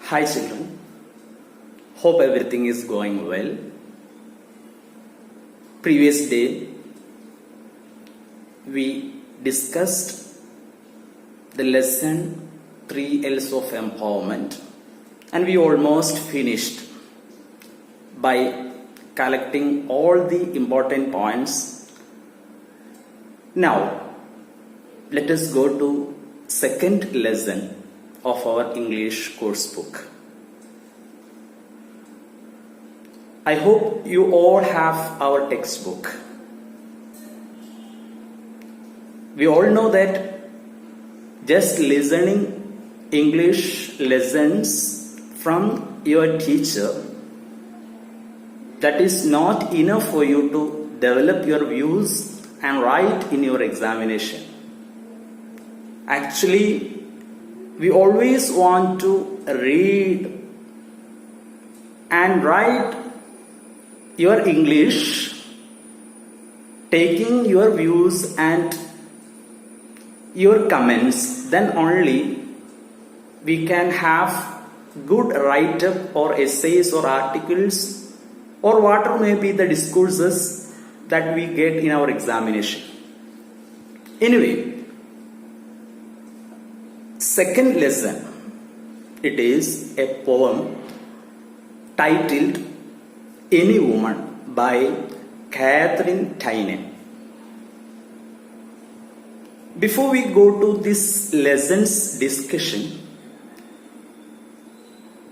Hi children, hope everything is going well. Previous day we discussed the lesson 3 L's of empowerment and we almost finished by collecting all the important points. Now let us go to second lesson of our English course book. I hope you all have our textbook. We all know that just listening English lessons from your teacher, that is not enough for you to develop your views and write in your examination. Actually, we always want to read and write your English, taking your views and your comments, then only we can have good write-up or essays or articles or whatever may be the discourses that we get in our examination. Anyway, second lesson, it is a poem titled Any Woman by Katharine Tynan. Before we go to this lesson's discussion,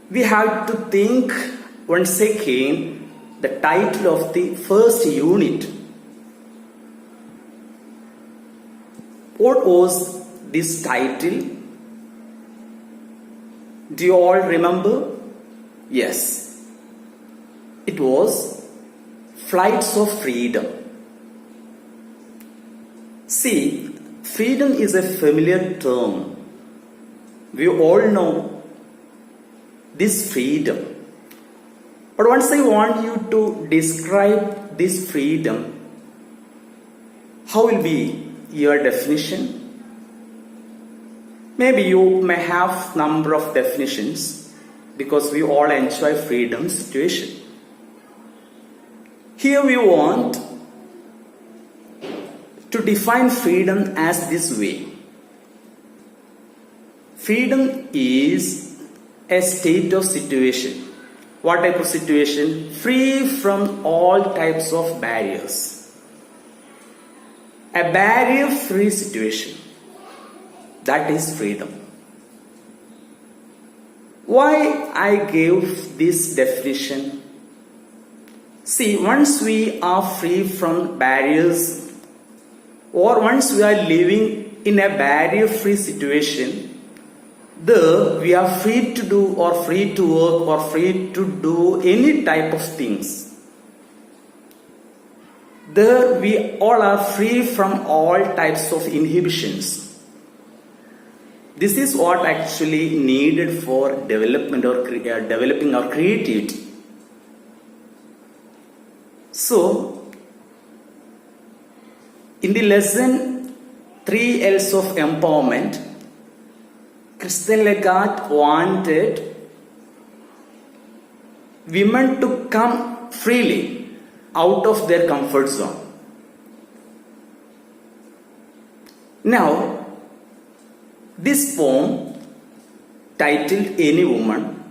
we have to think once again the title of the first unit. What was this title? Do you all remember? Yes. It was Flights of Freedom. See, freedom is a familiar term. We all know this freedom. But once I want you to describe this freedom, how will be your definition? Maybe you may have number of definitions because we all enjoy freedom situation. Here we want to define freedom as this way. Freedom is a state of situation. What type of situation? Free from all types of barriers. A barrier-free situation. That is freedom. Why I gave this definition? See, once we are free from barriers or once we are living in a barrier-free situation, there we are free to do or free to work or free to do any type of things. There we all are free from all types of inhibitions. This is what actually needed for development or developing our creativity. So, in the lesson 3 L's of empowerment, Christian Lagarde wanted women to come freely out of their comfort zone. Now, this poem titled Any Woman,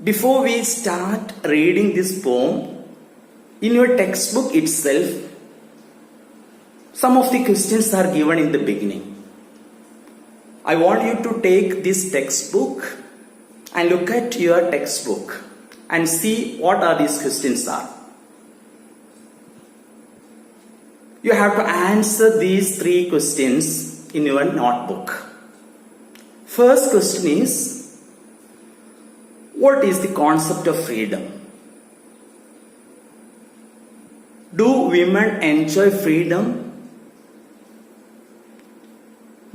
before we start reading this poem, in your textbook itself, some of the questions are given in the beginning. I want you to take this textbook and look at your textbook and see what are these questions are. You have to answer these 3 questions in your notebook. First question is, what is the concept of freedom? Do women enjoy freedom?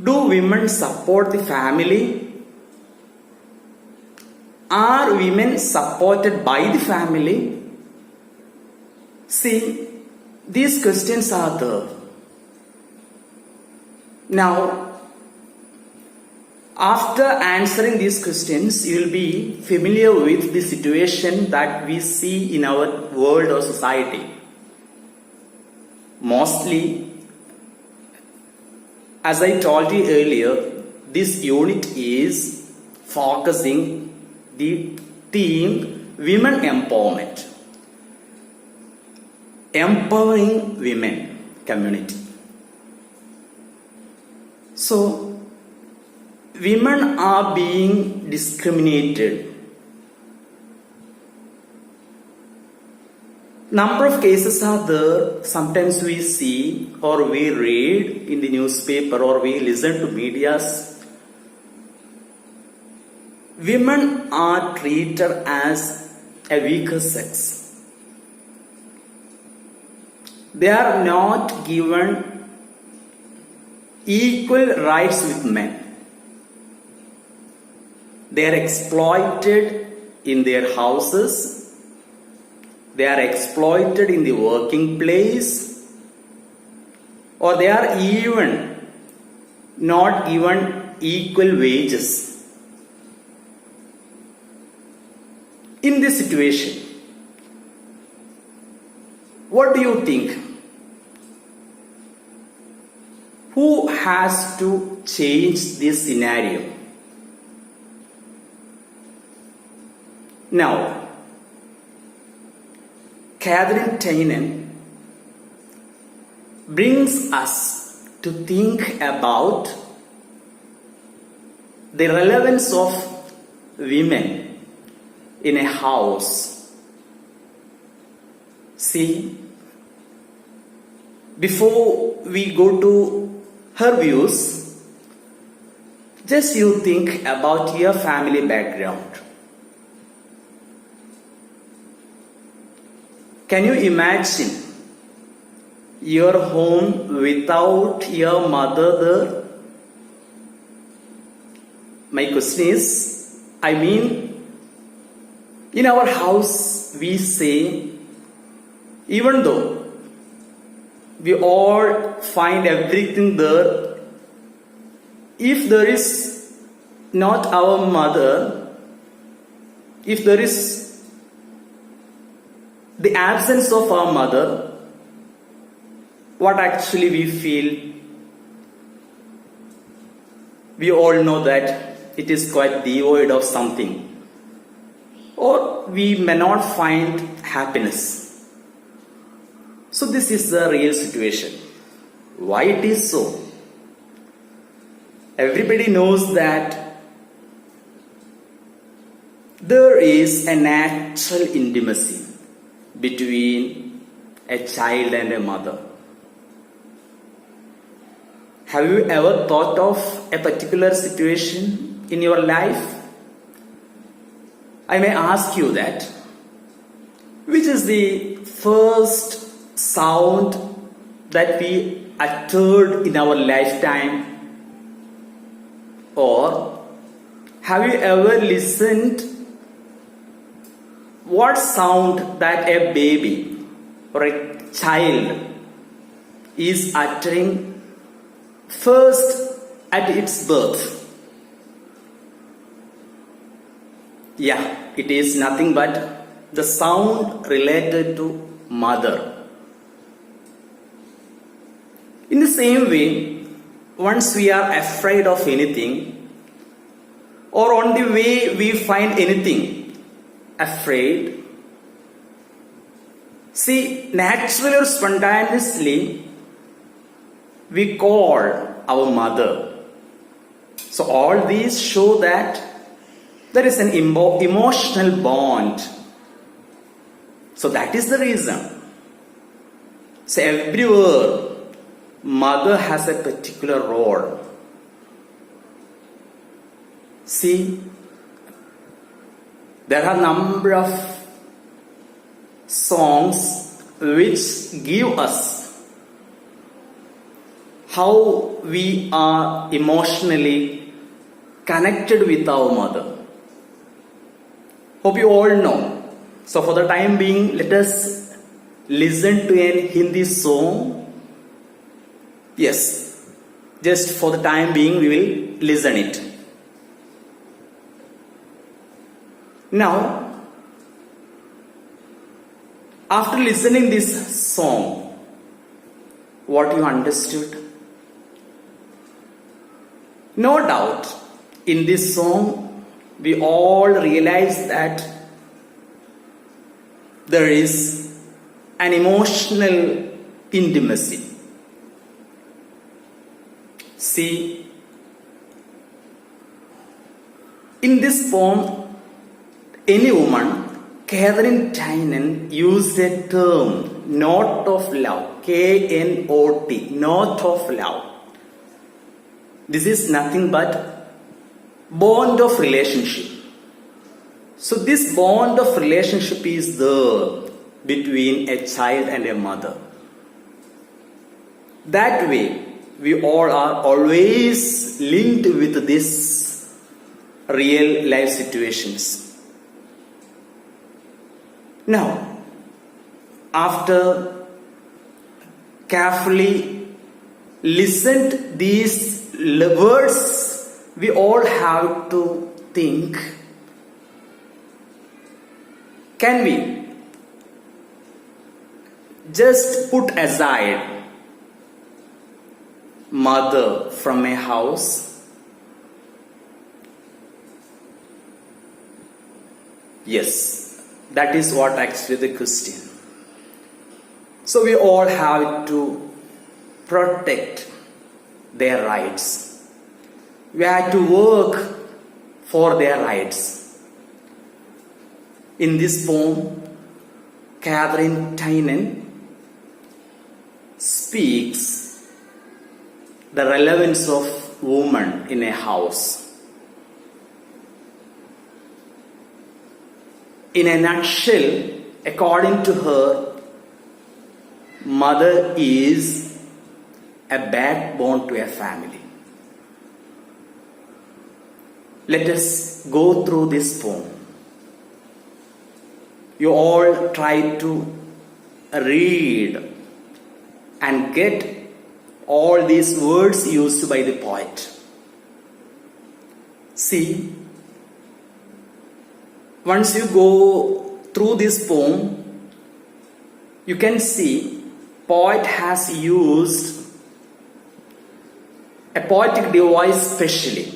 Do women support the family? Are women supported by the family? See, these questions are there. Now, After answering these questions, you will be familiar with the situation that we see in our world or society. Mostly, as I told you earlier, this unit is focusing the theme women empowerment, empowering women community. So, women are being discriminated. Number of cases are there. Sometimes we see or we read in the newspaper or we listen to medias. Women are treated as a weaker sex. They are not given equal rights with men. They are exploited in their houses. They are exploited in the working place. Or they are even not given equal wages. In this situation, what do you think? Who has to change this scenario? Now, Katharine Tynan brings us to think about the relevance of women in a house. See, before we go to her views, just you think about your family background. Can you imagine your home without your mother there? My question is, in our house we say, even though we all find everything there, if there is not our mother, if there is the absence of our mother, what actually we feel? We all know that it is quite devoid of something, or we may not find happiness. So this is the real situation. Why it is so? Everybody knows that there is a natural intimacy between a child and a mother. Have you ever thought of a particular situation in your life? I may ask you that. Which is the first sound that we uttered in our lifetime? Or have you ever listened what sound that a baby or a child is uttering first at its birth? Yeah, it is nothing but the sound related to mother. In the same way, once we are afraid of anything, or on the way we find anything afraid, see, naturally or spontaneously, we call our mother. So all these show that there is an emotional bond. So that is the reason. So everywhere, mother has a particular role. See, there are a number of songs which give us how we are emotionally connected with our mother. Hope you all know. So for the time being, let us listen to a Hindi song. Yes, just for the time being we will listen it. Now, after listening this song, what you understood? No doubt, in this song, we all realize that there is an emotional intimacy. See, in this poem, any woman, Katharine Tynan, used a term, knot of love, K-N-O-T, knot of love. This is nothing but bond of relationship. So this bond of relationship is there between a child and a mother. That way, we all are always linked with these real life situations. Now, after carefully listened these words, we all have to think, can we just put aside mother from a house? Yes, that is what actually the question. So we all have to protect their rights. We have to work for their rights. In this poem, Katharine Tynan speaks the relevance of woman in a house. In a nutshell, according to her, mother is a backbone to a family. Let us go through this poem. You all try to read and get all these words used by the poet. See, once you go through this poem, you can see poet has used a poetic device specially.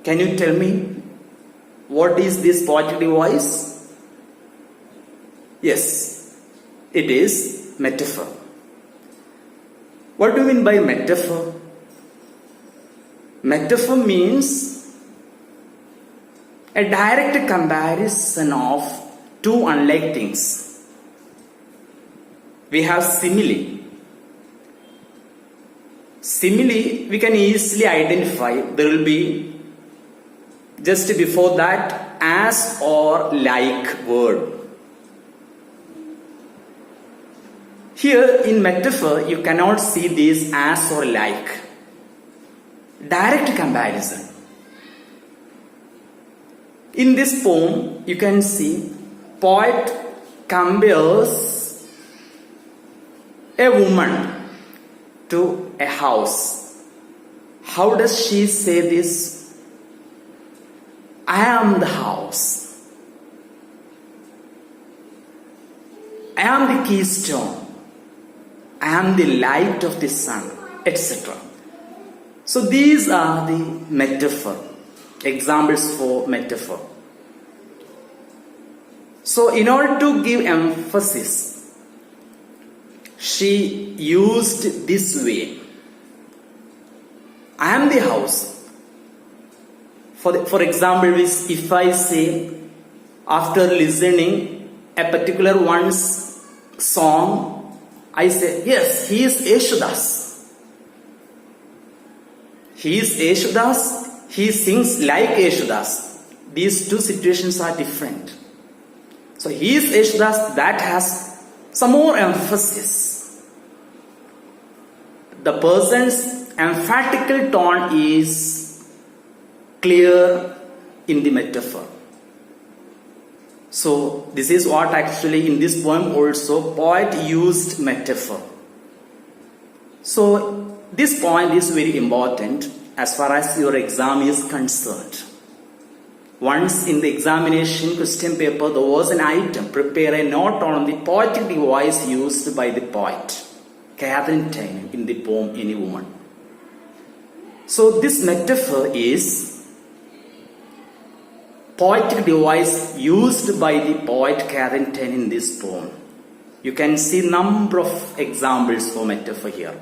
Can you tell me what is this poetic device? Yes, it is metaphor. What do you mean by metaphor? Metaphor means a direct comparison of two unlike things. We have simile. Simile we can easily identify. There will be just before that as or like word. Here in metaphor you cannot see this as or like. Direct comparison. In this poem you can see poet compares a woman to a house. How does she say this? I am the house. I am the keystone. I am the light of the sun, etc. So these are the metaphor, examples for metaphor. So in order to give emphasis, she used this way. I am the house. For example, if I say, after listening a particular one's song, I say, yes, he is Yeshudas. He is Yeshudas, he sings like Yeshudas. These two situations are different. So he is Yeshudas, that has some more emphasis. The person's emphatical tone is clear in the metaphor. So this is what actually in this poem also poet used metaphor. So this point is very important as far as your exam is concerned. Once in the examination question paper, there was an item, prepare a note on the poetic device used by the poet, Katharine Tynan, in the poem Any Woman. So this metaphor is poetic device used by the poet Katharine Tynan in this poem. You can see number of examples for metaphor here.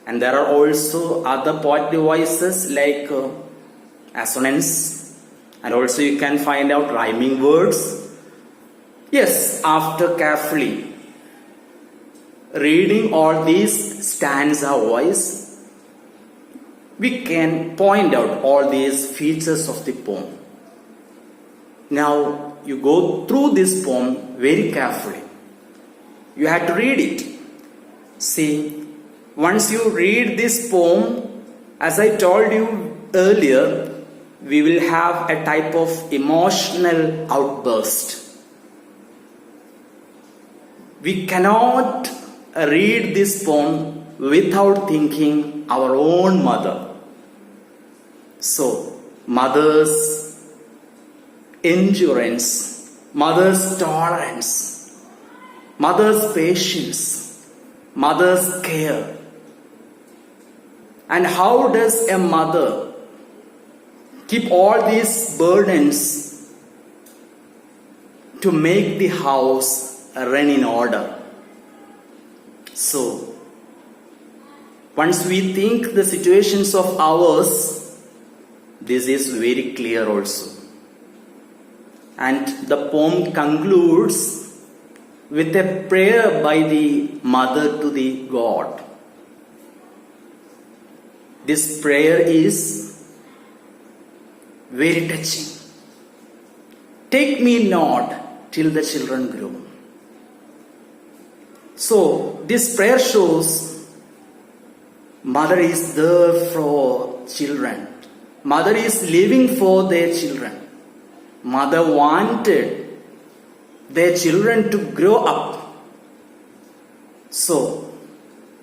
And there are also other poetic devices like assonance, and also you can find out rhyming words. Yes, after carefully reading all these stanza wise, we can point out all these features of the poem. Now you go through this poem very carefully. You have to read it. See, once you read this poem, as I told you earlier, we will have a type of emotional outburst. We cannot read this poem without thinking our own mother. So, mother's endurance, mother's tolerance, mother's patience, mother's care. And how does a mother keep all these burdens to make the house run in order? So, once we think the situations of ours, this is very clear also. And the poem concludes with a prayer by the mother to the God. This prayer is very touching. Take me not till the children grow. So this prayer shows mother is there for children. Mother is living for their children. Mother wanted their children to grow up. So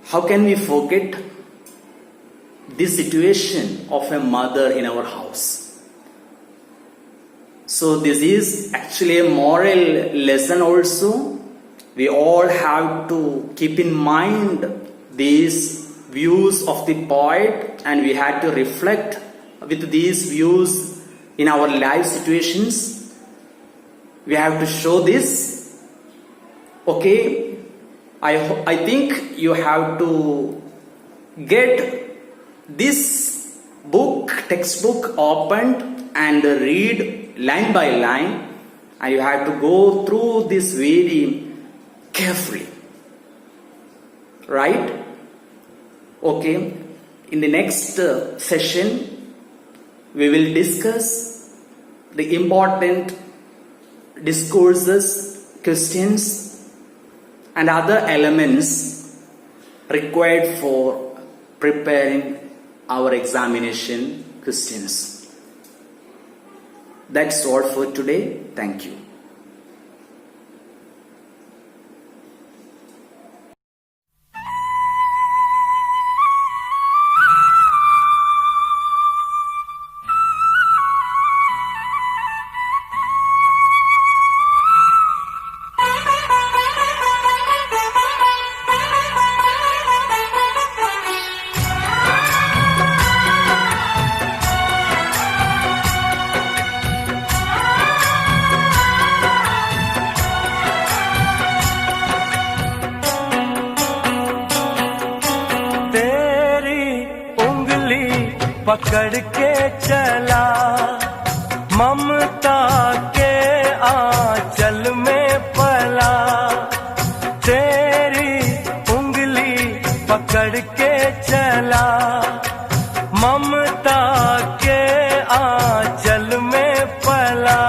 how can we forget this situation of a mother in our house? So this is actually a moral lesson also. We all have to keep in mind these views of the poet, and we have to reflect with these views in our life situations. We have to show this. Okay, I think you have to get this book, textbook opened and read line by line, and you have to go through this very carefully. Right? Okay. In the next session, we will discuss the important discourses, questions, and other elements required for preparing our examination questions. That's all for today. Thank you. पकड़ के चला ममता के आंचल में पला, तेरी उंगली पकड़ के चला ममता के आंचल में पला।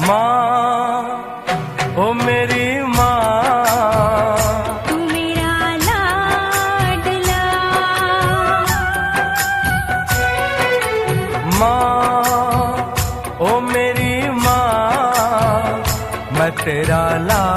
माँ ओ मेरी तेरा ला